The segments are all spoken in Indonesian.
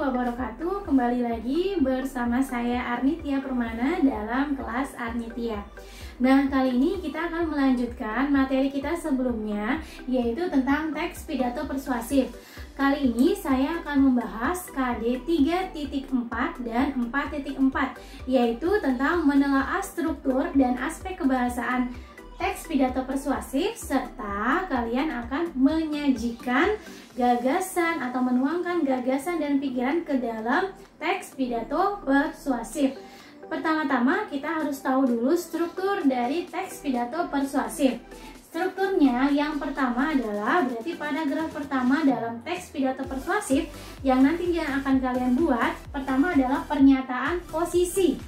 wabarakatuh. Kembali lagi bersama saya Arnitia Permana dalam kelas Arnitia. Nah, kali ini kita akan melanjutkan materi kita sebelumnya, yaitu tentang teks pidato persuasif. Kali ini saya akan membahas KD 3.4 dan 4.4, yaitu tentang menelaah struktur dan aspek kebahasaan teks pidato persuasif, serta kalian akan menyajikan gagasan atau menuangkan gagasan dan pikiran ke dalam teks pidato persuasif. Pertama-tama kita harus tahu dulu struktur dari teks pidato persuasif. Strukturnya yang pertama adalah berarti paragraf pertama dalam teks pidato persuasif yang nantinya akan kalian buat. Pertama adalah pernyataan posisi.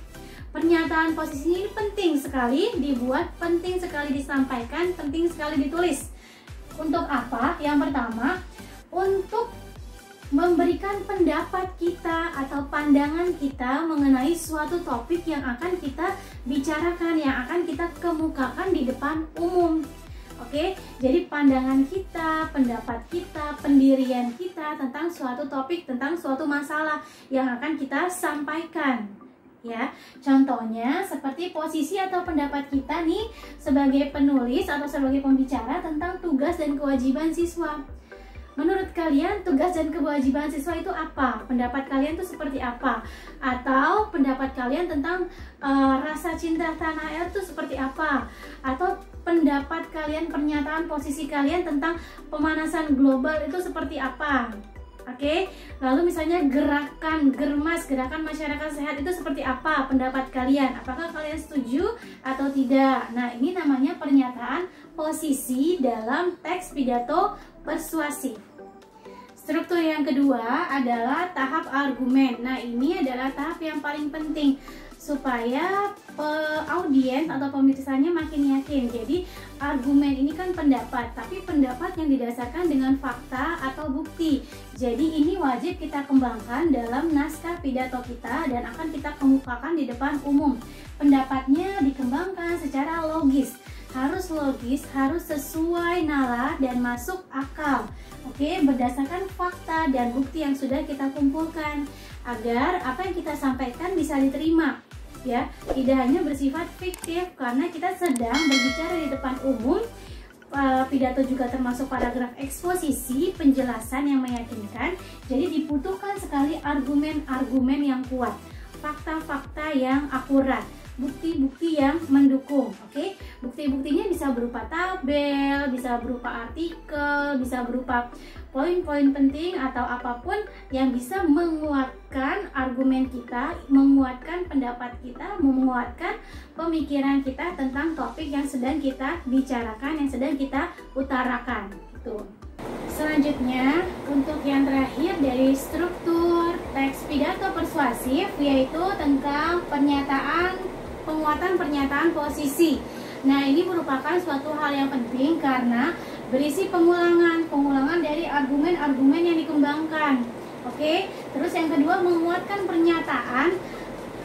Pernyataan posisi ini penting sekali dibuat, penting sekali disampaikan, penting sekali ditulis. Untuk apa? Yang pertama, untuk memberikan pendapat kita atau pandangan kita mengenai suatu topik yang akan kita bicarakan, yang akan kita kemukakan di depan umum. Oke, jadi pandangan kita, pendapat kita, pendirian kita tentang suatu topik, tentang suatu masalah yang akan kita sampaikan. Ya, contohnya seperti posisi atau pendapat kita nih sebagai penulis atau sebagai pembicara tentang tugas dan kewajiban siswa. Menurut kalian tugas dan kewajiban siswa itu apa? Pendapat kalian itu seperti apa? Atau pendapat kalian tentang rasa cinta tanah air itu seperti apa? Atau pendapat kalian, pernyataan posisi kalian tentang pemanasan global itu seperti apa? Oke, lalu misalnya gerakan Germas, gerakan masyarakat sehat itu seperti apa pendapat kalian? Apakah kalian setuju atau tidak? Nah, ini namanya pernyataan posisi dalam teks pidato persuasif. Struktur yang kedua adalah tahap argumen. Nah, ini adalah tahap yang paling penting supaya audiens atau pemirsanya makin yakin. Jadi argumen ini kan pendapat, tapi pendapat yang didasarkan dengan fakta atau bukti. Jadi ini wajib kita kembangkan dalam naskah pidato kita dan akan kita kemukakan di depan umum. Pendapatnya dikembangkan secara logis, harus logis, harus sesuai nalar dan masuk akal. Oke, berdasarkan fakta dan bukti yang sudah kita kumpulkan agar apa yang kita sampaikan bisa diterima. Ya, tidak hanya bersifat fiktif karena kita sedang berbicara di depan umum. Pidato juga termasuk paragraf eksposisi, penjelasan yang meyakinkan. Jadi dibutuhkan sekali argumen-argumen yang kuat, fakta-fakta yang akurat, bukti-bukti yang mendukung. Oke, bukti-buktinya bisa berupa tabel, bisa berupa artikel, bisa berupa poin-poin penting atau apapun yang bisa menguatkan argumen kita, menguatkan pendapat kita, menguatkan pemikiran kita tentang topik yang sedang kita bicarakan, yang sedang kita utarakan. Gitu. Selanjutnya, untuk yang terakhir dari struktur teks pidato persuasif, yaitu tentang penguatan pernyataan posisi. Nah, ini merupakan suatu hal yang penting karena berisi pengulangan dari argumen-argumen yang dikembangkan. Oke, terus yang kedua, menguatkan pernyataan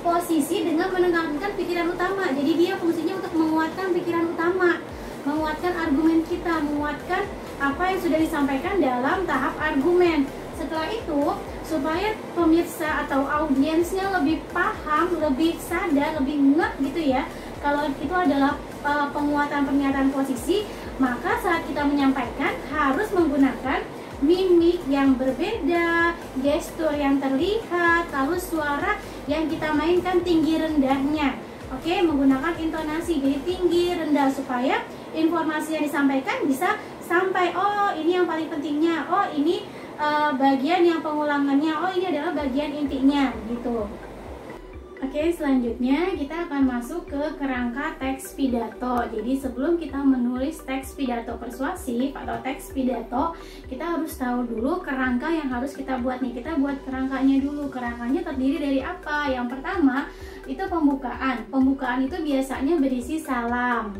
posisi dengan menekankan pikiran utama. Jadi dia fungsinya untuk menguatkan pikiran utama, menguatkan argumen kita, menguatkan apa yang sudah disampaikan dalam tahap argumen. Setelah itu, supaya pemirsa atau audiensnya lebih paham, lebih sadar, lebih ngeh gitu ya, kalau itu adalah penguatan pernyataan posisi, maka saat kita menyampaikan harus menggunakan mimik yang berbeda, gestur yang terlihat, lalu suara yang kita mainkan tinggi rendahnya. Oke, menggunakan intonasi, jadi tinggi rendah supaya informasi yang disampaikan bisa sampai, oh ini yang paling pentingnya, oh ini bagian yang pengulangannya, oh ini adalah bagian intinya gitu. Oke, selanjutnya kita akan masuk ke kerangka teks pidato. Jadi sebelum kita menulis teks pidato persuasif atau teks pidato, kita harus tahu dulu kerangka yang harus kita buat nih. Kita buat kerangkanya dulu. Kerangkanya terdiri dari apa? Yang pertama itu pembukaan. Pembukaan itu biasanya berisi salam,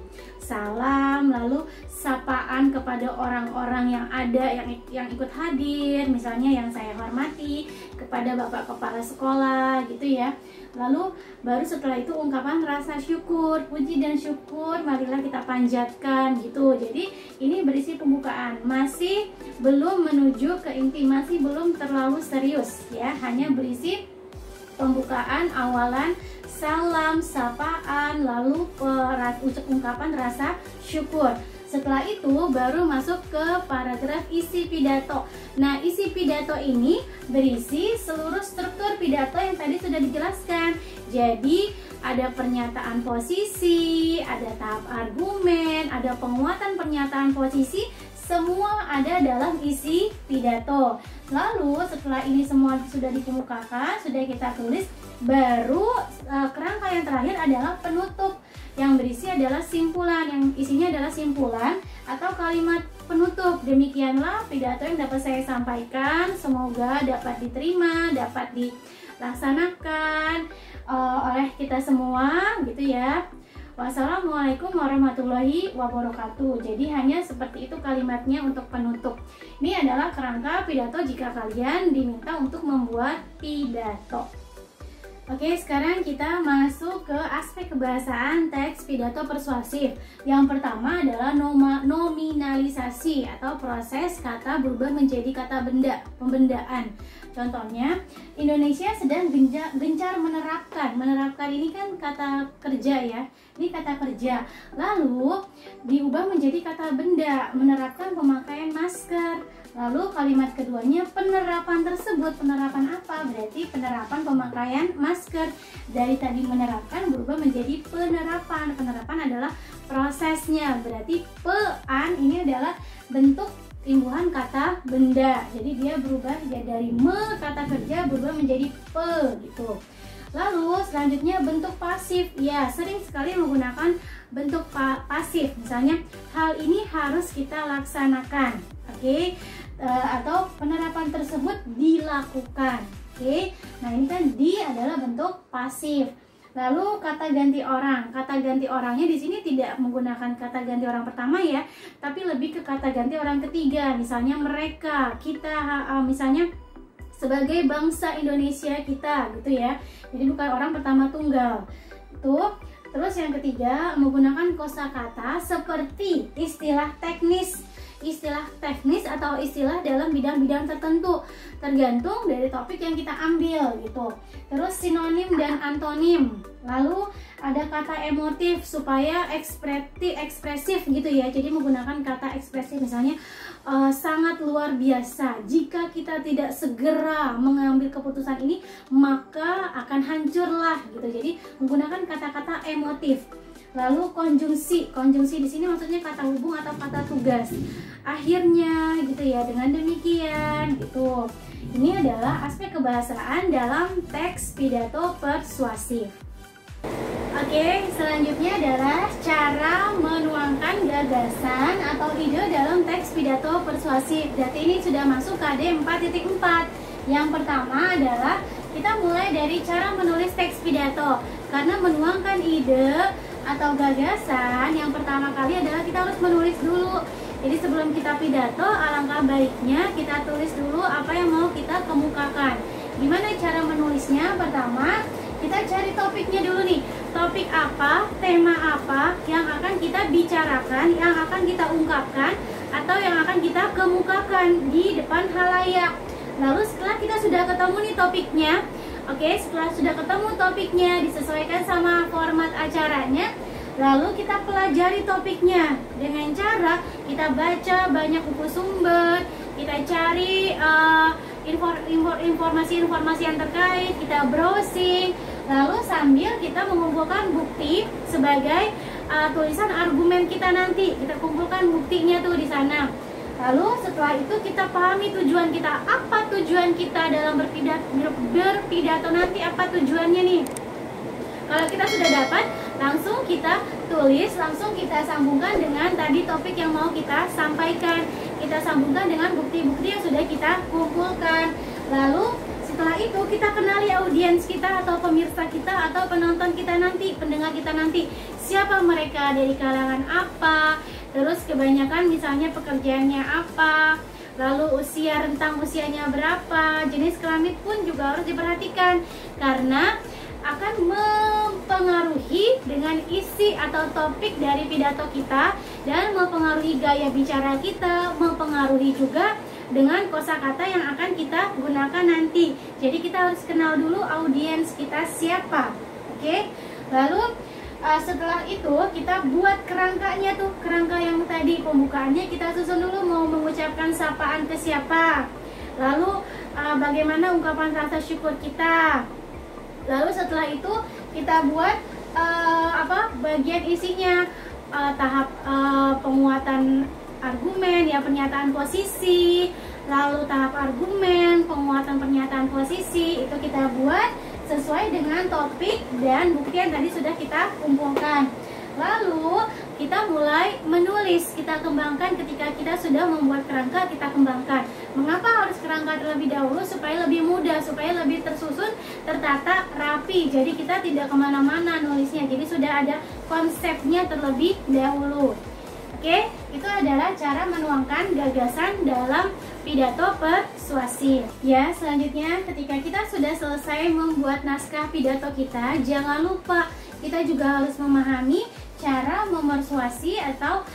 lalu sapaan kepada orang-orang yang ada, yang ikut hadir, misalnya yang saya hormati, kepada Bapak Kepala Sekolah gitu ya. Lalu baru setelah itu ungkapan rasa syukur, puji dan syukur marilah kita panjatkan gitu. Jadi ini berisi pembukaan, masih belum menuju ke inti, masih belum terlalu serius ya, hanya berisi pembukaan, awalan, salam, sapaan, lalu ungkapan rasa syukur. Setelah itu baru masuk ke paragraf isi pidato. Nah, isi pidato ini berisi seluruh struktur pidato yang tadi sudah dijelaskan. Jadi ada pernyataan posisi, ada tahap argumen, ada penguatan pernyataan posisi, semua ada dalam isi pidato. Lalu setelah ini semua sudah dikemukakan, sudah kita tulis, baru kerangka yang terakhir adalah penutup, yang berisi adalah simpulan, yang isinya adalah simpulan atau kalimat penutup. Demikianlah pidato yang dapat saya sampaikan, semoga dapat diterima, dapat dilaksanakan oleh kita semua gitu ya. Wassalamualaikum warahmatullahi wabarakatuh. Jadi hanya seperti itu kalimatnya untuk penutup. Ini adalah kerangka pidato jika kalian diminta untuk membuat pidato. Oke, sekarang kita masuk ke aspek kebahasaan teks pidato persuasif. Yang pertama adalah nominalisasi atau proses kata berubah menjadi kata benda, pembendaan. Contohnya, Indonesia sedang gencar menerapkan. Menerapkan ini kan kata kerja ya. Ini kata kerja. Lalu diubah menjadi kata benda, menerapkan pemakaian masker. Lalu kalimat keduanya penerapan tersebut. Penerapan apa? Berarti penerapan pemakaian masker. Dari tadi menerapkan berubah menjadi penerapan. Penerapan adalah prosesnya. Berarti pean ini adalah bentuk imbuhan kata benda. Jadi dia berubah dari kata kerja berubah menjadi pe gitu. Lalu selanjutnya bentuk pasif. Ya, sering sekali menggunakan bentuk pasif. Misalnya hal ini harus kita laksanakan. Oke. Atau penerapan tersebut dilakukan. Oke. Nah, ini kan di adalah bentuk pasif. Lalu kata ganti orang. Kata ganti orangnya di sini tidak menggunakan kata ganti orang pertama ya, tapi lebih ke kata ganti orang ketiga. Misalnya mereka, kita, misalnya sebagai bangsa Indonesia kita gitu ya. Jadi bukan orang pertama tunggal. Tuh. Terus yang ketiga menggunakan kosakata seperti istilah teknis. Istilah teknis atau istilah dalam bidang-bidang tertentu, tergantung dari topik yang kita ambil gitu. Terus sinonim dan antonim. Lalu ada kata emotif supaya ekspresif gitu ya. Jadi menggunakan kata ekspresif, misalnya sangat luar biasa. Jika kita tidak segera mengambil keputusan ini, maka akan hancurlah gitu. Jadi menggunakan kata-kata emotif. Lalu konjungsi di sini maksudnya kata hubung atau kata tugas. Akhirnya gitu ya, dengan demikian gitu. Ini adalah aspek kebahasaan dalam teks pidato persuasif. Oke, selanjutnya adalah cara menuangkan gagasan atau ide dalam teks pidato persuasif. Berarti ini sudah masuk KD 4.4. Yang pertama adalah kita mulai dari cara menulis teks pidato. Karena menuangkan ide atau gagasan, yang pertama kali adalah kita harus menulis dulu. Jadi sebelum kita pidato, alangkah baiknya kita tulis dulu apa yang mau kita kemukakan. Gimana cara menulisnya? Pertama, kita cari topiknya dulu nih. Topik apa, tema apa yang akan kita bicarakan, yang akan kita ungkapkan, atau yang akan kita kemukakan di depan halayak. Lalu setelah kita sudah ketemu nih topiknya, oke, setelah sudah ketemu topiknya, disesuaikan sama format acaranya, lalu kita pelajari topiknya dengan cara kita baca banyak buku sumber, kita cari informasi-informasi yang terkait, kita browsing, lalu sambil kita mengumpulkan bukti sebagai tulisan argumen kita nanti. Kita kumpulkan buktinya tuh di sana. Lalu setelah itu kita pahami tujuan kita. Apa tujuan kita dalam berpidato nanti, apa tujuannya nih? Kalau kita sudah dapat, langsung kita tulis, langsung kita sambungkan dengan tadi topik yang mau kita sampaikan. Kita sambungkan dengan bukti-bukti yang sudah kita kumpulkan. Lalu setelah itu kita kenali audiens kita atau pemirsa kita atau penonton kita nanti, pendengar kita nanti. Siapa mereka, dari kalangan apa, terus kebanyakan misalnya pekerjaannya apa, lalu rentang usianya berapa, jenis kelamin pun juga harus diperhatikan. Karena akan mempengaruhi dengan isi atau topik dari pidato kita, dan mempengaruhi gaya bicara kita, mempengaruhi juga dengan kosakata yang akan kita gunakan nanti. Jadi kita harus kenal dulu audiens kita siapa. Oke. Lalu setelah itu kita buat kerangkanya tuh, kerangka yang tadi pembukaannya kita susun dulu, mau mengucapkan sapaan ke siapa. Lalu bagaimana ungkapan rasa syukur kita. Lalu setelah itu kita buat bagian isinya, tahap penguatan argumen ya, pernyataan posisi, lalu tahap argumen, penguatan pernyataan posisi, itu kita buat sesuai dengan topik dan bukti yang tadi sudah kita kumpulkan. Lalu kita mulai menulis, kita kembangkan. Ketika kita sudah membuat kerangka, kita kembangkan. Mengapa harus kerangka terlebih dahulu? Supaya lebih mudah, supaya lebih tersusun, tertata, rapi. Jadi kita tidak kemana-mana nulisnya, jadi sudah ada konsepnya terlebih dahulu. Oke, itu adalah cara menuangkan gagasan dalam pidato persuasif. Ya, selanjutnya ketika kita sudah selesai membuat naskah pidato kita, jangan lupa kita juga harus memahami cara memersuasi atau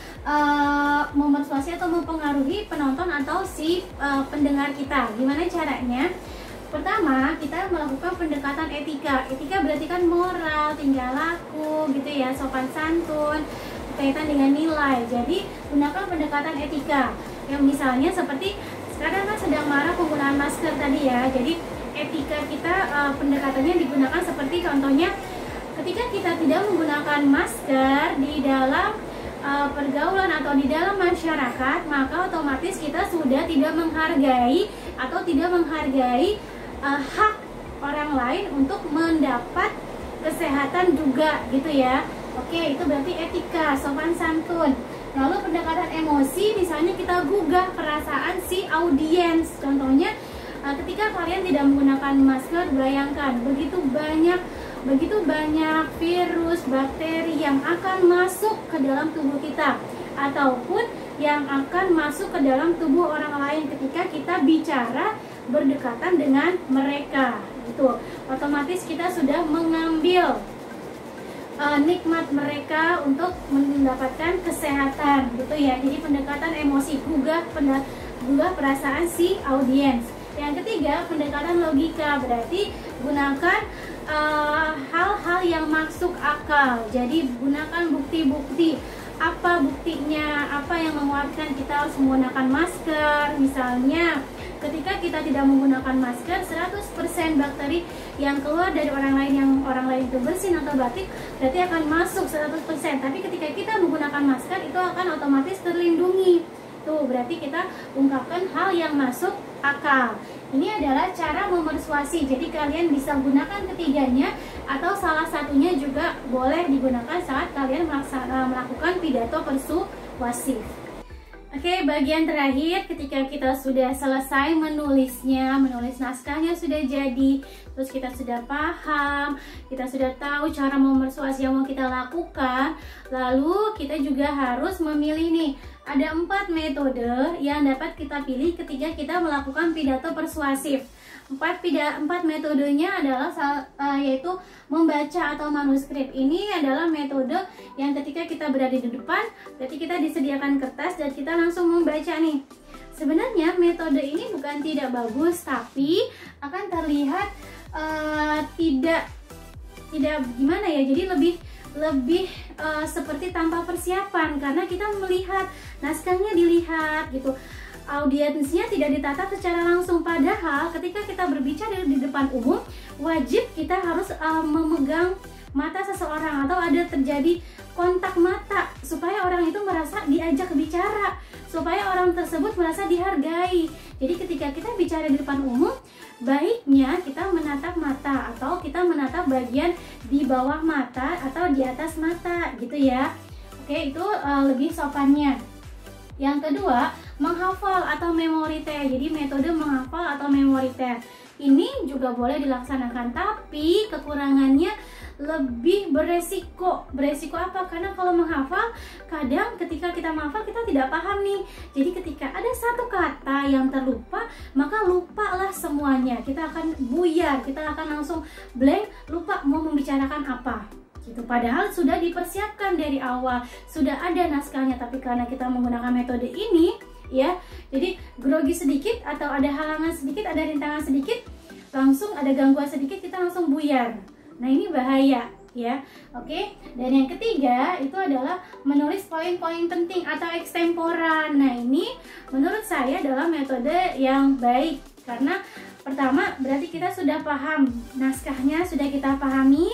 mempengaruhi penonton atau si pendengar kita. Gimana caranya? Pertama, kita melakukan pendekatan etika. Etika berarti kan moral, tingkah laku gitu ya, sopan santun, kaitan dengan nilai. Jadi gunakan pendekatan etika yang misalnya seperti sekarang kan sedang marak penggunaan masker tadi ya. Jadi etika kita pendekatannya digunakan seperti contohnya ketika kita tidak menggunakan masker di dalam pergaulan atau di dalam masyarakat, maka otomatis kita sudah tidak menghargai atau tidak menghargai hak orang lain untuk mendapat kesehatan juga gitu ya. Oke, itu berarti etika, sopan santun. Lalu pendekatan emosi, misalnya kita gugah perasaan si audiens. Contohnya ketika kalian tidak menggunakan masker, bayangkan begitu banyak virus, bakteri yang akan masuk ke dalam tubuh kita, ataupun yang akan masuk ke dalam tubuh orang lain ketika kita bicara berdekatan dengan mereka gitu. Otomatis kita sudah mengambil nikmat mereka untuk mendapatkan kesehatan gitu ya. Jadi pendekatan emosi, gugah perasaan si audiens. Yang ketiga, pendekatan logika, berarti gunakan hal-hal yang masuk akal. Jadi gunakan bukti-bukti. Apa buktinya, apa yang menguatkan kita harus menggunakan masker. Misalnya ketika kita tidak menggunakan masker, 100% bakteri yang keluar dari orang lain yang orang lain itu bersin atau batik berarti akan masuk 100%. Tapi ketika kita menggunakan masker, itu akan otomatis terlindungi. Tuh, berarti kita ungkapkan hal yang masuk akal. Ini adalah cara memersuasi. Jadi kalian bisa gunakan ketiganya atau salah satunya juga boleh digunakan saat kalian melakukan pidato persuasif. Oke, bagian terakhir ketika kita sudah selesai menulisnya, menulis naskahnya sudah jadi, terus kita sudah paham, kita sudah tahu cara memersuasi yang mau kita lakukan, lalu kita juga harus memilih nih, ada 4 metode yang dapat kita pilih ketika kita melakukan pidato persuasif. 4 metodenya adalah yaitu membaca atau manuskrip. Ini adalah metode yang ketika kita berada di depan, berarti kita disediakan kertas dan kita langsung membaca nih. Sebenarnya metode ini bukan tidak bagus, tapi akan terlihat tidak gimana ya, jadi lebih seperti tanpa persiapan, karena kita melihat naskahnya dilihat gitu, audiensnya tidak ditatap secara langsung. Padahal ketika kita berbicara di depan umum, wajib kita harus memegang mata seseorang atau ada terjadi kontak mata supaya orang itu merasa diajak bicara, supaya orang tersebut merasa dihargai. Jadi ketika kita bicara di depan umum, baiknya kita menatap mata atau kita menatap bagian di bawah mata atau di atas mata gitu ya. Oke, itu lebih sopannya. Yang kedua, menghafal atau memoriter. Jadi metode menghafal atau memoriter ini juga boleh dilaksanakan, tapi kekurangannya lebih beresiko. Beresiko apa? Karena kalau menghafal, kadang ketika kita menghafal kita tidak paham nih. Jadi ketika ada satu kata yang terlupa, maka lupalah semuanya. Kita akan buyar, kita akan langsung blank, lupa mau membicarakan apa. Gitu. Padahal sudah dipersiapkan dari awal, sudah ada naskahnya, tapi karena kita menggunakan metode ini, ya, jadi grogi sedikit atau ada halangan sedikit, ada rintangan sedikit, langsung ada gangguan sedikit, kita langsung buyar. Nah ini bahaya, ya. Oke. Dan yang ketiga itu adalah menulis poin-poin penting atau ekstemporan. Nah ini menurut saya adalah metode yang baik, karena pertama berarti kita sudah paham naskahnya, sudah kita pahami,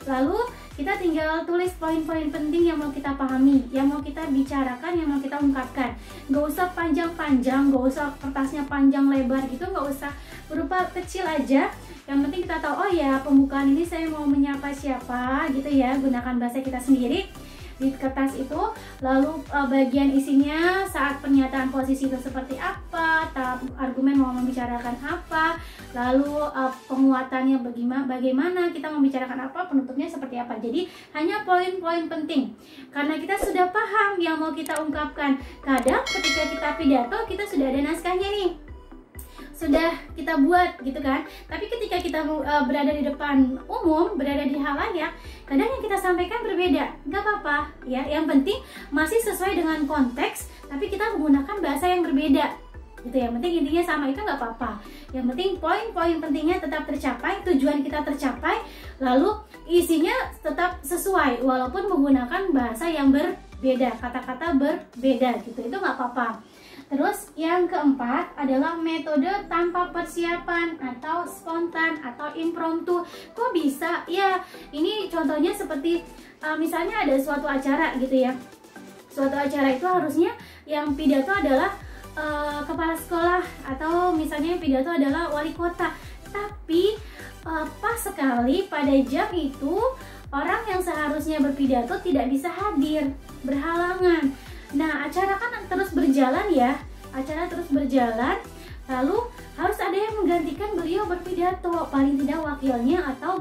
lalu kita tinggal tulis poin-poin penting yang mau kita pahami, yang mau kita bicarakan, yang mau kita ungkapkan. Gak usah panjang-panjang, gak usah kertasnya panjang lebar gitu, gak usah, berupa kecil aja. Yang penting kita tahu, oh ya pembukaan ini saya mau menyapa siapa gitu ya, gunakan bahasa kita sendiri di kertas itu. Lalu bagian isinya saat pernyataan posisi itu seperti apa, argumen mau membicarakan apa, lalu penguatannya bagaimana, kita membicarakan apa, penutupnya seperti apa. Jadi hanya poin-poin penting, karena kita sudah paham yang mau kita ungkapkan. Kadang ketika kita pidato, kita sudah ada naskahnya nih, sudah kita buat gitu kan, tapi ketika kita berada di depan umum, berada di halayak, kadang yang kita sampaikan berbeda. Nggak apa-apa ya, yang penting masih sesuai dengan konteks, tapi kita menggunakan bahasa yang berbeda gitu. Yang penting intinya sama, itu nggak apa-apa. Yang penting poin-poin pentingnya tetap tercapai, tujuan kita tercapai, lalu isinya tetap sesuai walaupun menggunakan bahasa yang berbeda, kata-kata berbeda gitu, itu nggak apa-apa. Terus yang keempat adalah metode tanpa persiapan atau spontan atau impromptu. Kok bisa? Ya, ini contohnya seperti misalnya ada suatu acara gitu ya. Suatu acara itu harusnya yang pidato adalah kepala sekolah, atau misalnya yang pidato adalah wali kota. Tapi pas sekali pada jam itu orang yang seharusnya berpidato tidak bisa hadir, berhalangan. Nah, acara kan terus berjalan ya, acara terus berjalan, lalu harus ada yang menggantikan beliau berpidato, paling tidak wakilnya atau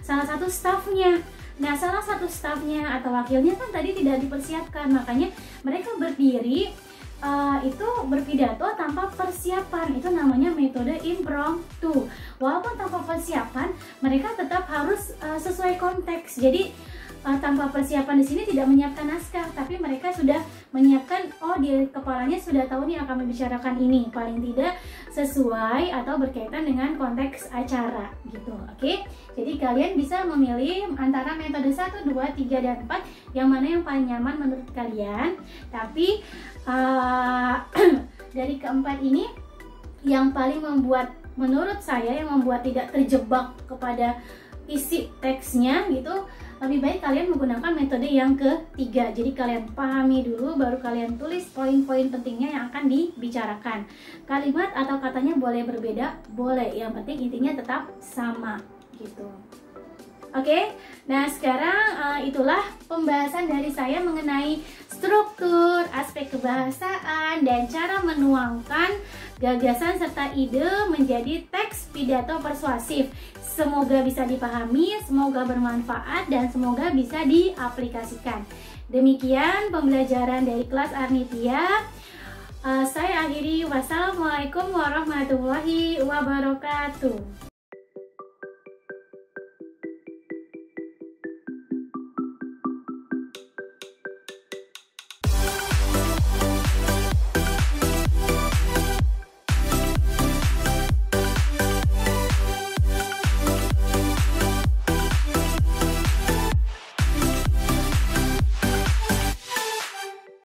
salah satu stafnya. Nah, salah satu stafnya atau wakilnya kan tadi tidak dipersiapkan, makanya mereka berdiri itu berpidato tanpa persiapan. Itu namanya metode impromptu. Walaupun tanpa persiapan, mereka tetap harus sesuai konteks. Jadi tanpa persiapan di sini tidak menyiapkan naskah, tapi mereka sudah menyiapkan, oh di kepalanya sudah tahu nih akan membicarakan ini, paling tidak sesuai atau berkaitan dengan konteks acara gitu. Oke, jadi kalian bisa memilih antara metode 1, 2, 3, dan 4 yang mana yang paling nyaman menurut kalian. Tapi dari keempat ini yang paling membuat, menurut saya, yang membuat tidak terjebak kepada isi teksnya gitu, lebih baik kalian menggunakan metode yang ketiga. Jadi kalian pahami dulu, baru kalian tulis poin-poin pentingnya yang akan dibicarakan. Kalimat atau katanya boleh berbeda, boleh, yang penting intinya tetap sama gitu. Oke, nah sekarang itulah pembahasan dari saya mengenai struktur, aspek kebahasaan, dan cara menuangkan gagasan serta ide menjadi teks pidato persuasif. Semoga bisa dipahami, semoga bermanfaat, dan semoga bisa diaplikasikan. Demikian pembelajaran dari kelas Arnitia. Saya akhiri, wassalamualaikum warahmatullahi wabarakatuh.